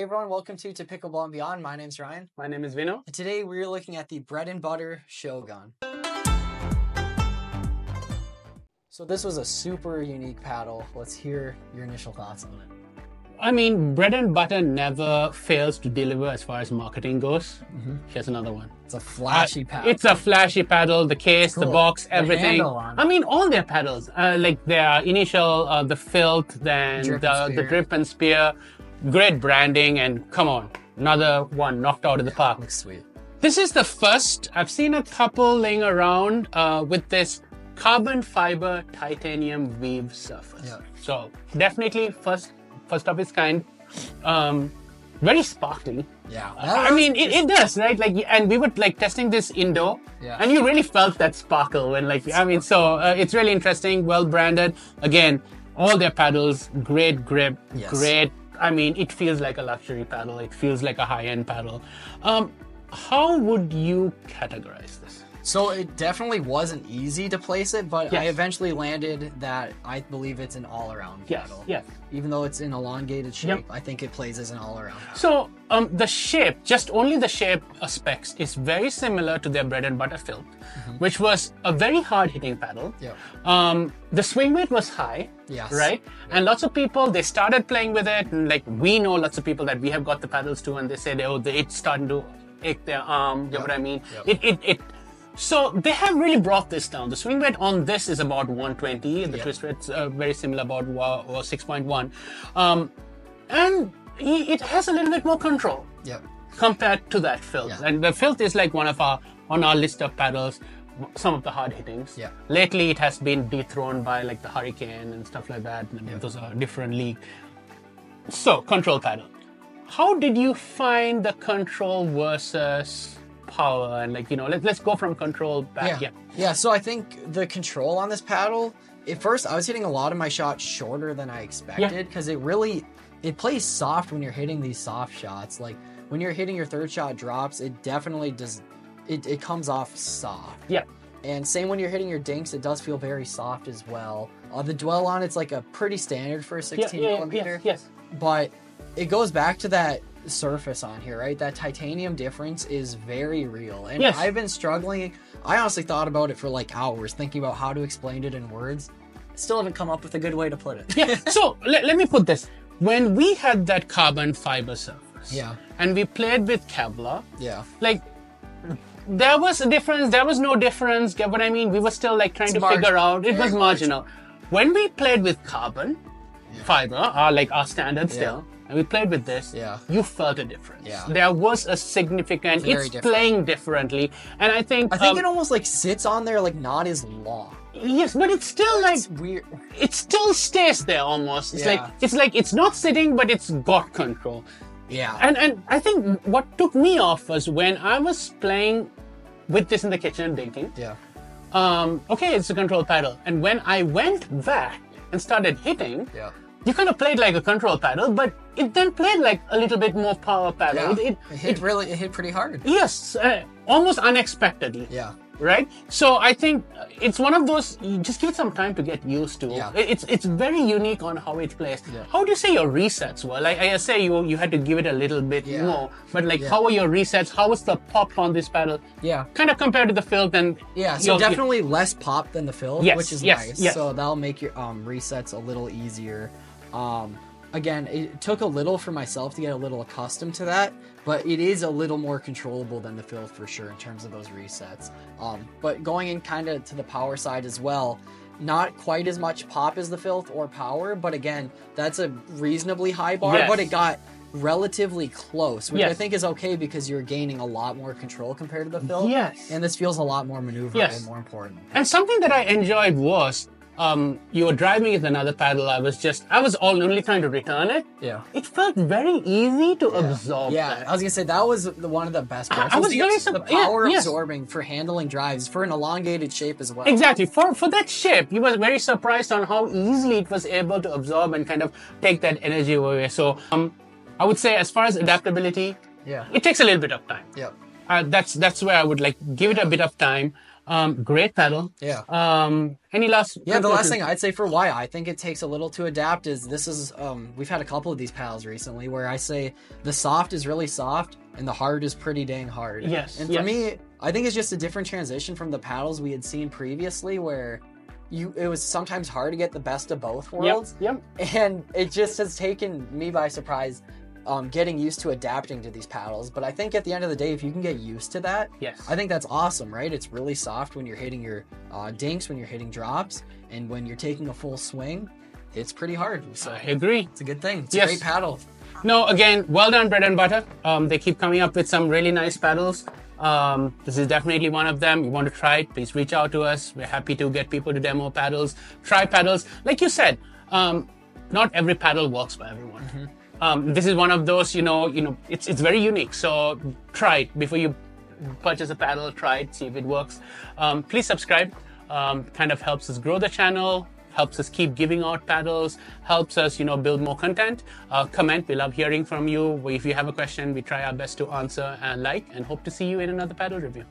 everyone, welcome to Pickleball and Beyond. My name's Ryan. My name is Vino. And today we're looking at the bread and butter Shogun. So this was a super unique paddle. Let's hear your initial thoughts on it. I mean, bread and butter never fails to deliver as far as marketing goes. Here's another one. It's a flashy paddle. It's a flashy paddle, the case, the box, everything. The handle on it. I mean, all their paddles, like their initial, the Filth, then the Drip and Spear, great branding, and come on, another one knocked out of the park. Looks sweet. This is the first, I've seen a couple laying around with this carbon fiber titanium weave surface. Yeah. So definitely first of its kind. Very sparkly. Yeah. I mean, it does, right? Like, and we were like testing this indoor, and you really felt that sparkle when, like, I mean, so it's really interesting, well branded. Again, all their paddles, great grip, great. I mean, it feels like a luxury paddle. It feels like a high-end paddle. How would you categorize this? So it definitely wasn't easy to place it, but I eventually landed that I believe it's an all-around paddle. Yes. Even though it's an elongated shape, I think it plays as an all-around paddle. So the shape, just only the shape specs, is very similar to their bread and butter Filth, which was a very hard-hitting paddle. Yeah. The swing weight was high, Yes. right? And lots of people, they started playing with it, and like we know lots of people that we have got the paddles too, and they said, oh, it's starting to ache their arm, you know what I mean? So they have really brought this down. The swing weight on this is about 120. The twist rate's very similar, about 6.1. And it has a little bit more control compared to that Filth. And the Filth is like one of on our list of paddles, some of the hard hittings. Lately, it has been dethroned by like the Hurricane and stuff like that. Those are a different league. So, control paddle. How did you find the control versus power, and like, you know, let's go from control back. Yeah, so I think the control on this paddle, at first I was hitting a lot of my shots shorter than I expected, because it plays soft when you're hitting these soft shots. Like when you're hitting your third shot drops, it definitely does, it comes off soft. And same when you're hitting your dinks, it does feel very soft as well. The dwell on it's like a pretty standard for a 16 millimeter. But it goes back to that surface on here, right? That titanium difference is very real, and I've been struggling. I honestly thought about it for like hours, thinking about how to explain it in words. Still haven't come up with a good way to put it. So let me put this. When we had that carbon fiber surface, and we played with Kevlar, like there was a difference. There was no difference. Get what I mean? We were still like trying to figure out. It was marginal. When we played with carbon fiber, like our standard still. And we played with this, you felt a difference. There was a significant, it's playing differently. And I think it almost like sits on there like not as long. Yes, but it's still like, weird. It still stays there almost. It's like it's not sitting, but it's got control. And I think what took me off was when I was playing with this in the kitchen dinking. Okay, it's a control paddle. And when I went back and started hitting, you kind of played like a control paddle, but it then played like a little bit more power paddle. It hit pretty hard. Yes, almost unexpectedly. Right? So I think it's one of those, you just give it some time to get used to. It's very unique on how it plays. How do you say your resets were? Like I say, you had to give it a little bit more, but like how were your resets? How was the pop on this paddle? Kind of compared to the Filth and... so definitely less pop than the Filth, which is nice. So that'll make your resets a little easier. Again, it took a little for myself to get a little accustomed to that, but it is a little more controllable than the Filth for sure in terms of those resets. But going in kind of to the power side as well, not quite as much pop as the Filth or power, but again, that's a reasonably high bar, but it got relatively close, which I think is okay because you're gaining a lot more control compared to the Filth. And this feels a lot more maneuverable, more important. And something that I enjoyed was, you were driving with another paddle. I was only trying to return it. It felt very easy to absorb. I was gonna say that was one of the best parts. I was really surprised. The power absorbing for handling drives for an elongated shape as well. Exactly. For that shape, you was very surprised on how easily it was able to absorb and kind of take that energy away. So, I would say as far as adaptability, it takes a little bit of time. That's where I would like give it a bit of time. Great paddle. Yeah. Any last? Yeah, the last thing I'd say for why I think it takes a little to adapt is we've had a couple of these paddles recently where I say the soft is really soft and the hard is pretty dang hard. Yes. And for me, I think it's just a different transition from the paddles we had seen previously where it was sometimes hard to get the best of both worlds. Yep. And it just has taken me by surprise getting used to adapting to these paddles. But I think at the end of the day, if you can get used to that, yes, I think that's awesome, right? It's really soft when you're hitting your dinks, when you're hitting drops, and when you're taking a full swing, it's pretty hard. So I agree. It's a good thing. It's a great paddle. No, again, well done, Bread and Butter. They keep coming up with some really nice paddles. This is definitely one of them. You want to try it, please reach out to us. We're happy to get people to demo paddles, try paddles. Like you said, not every paddle works for everyone. Mm-hmm. This is one of those, it's very unique. So try it before you purchase a paddle. Try it, see if it works. Please subscribe. Kind of helps us grow the channel, helps us keep giving out paddles, helps us, build more content. Comment. We love hearing from you. If you have a question, we try our best to answer and hope to see you in another paddle review.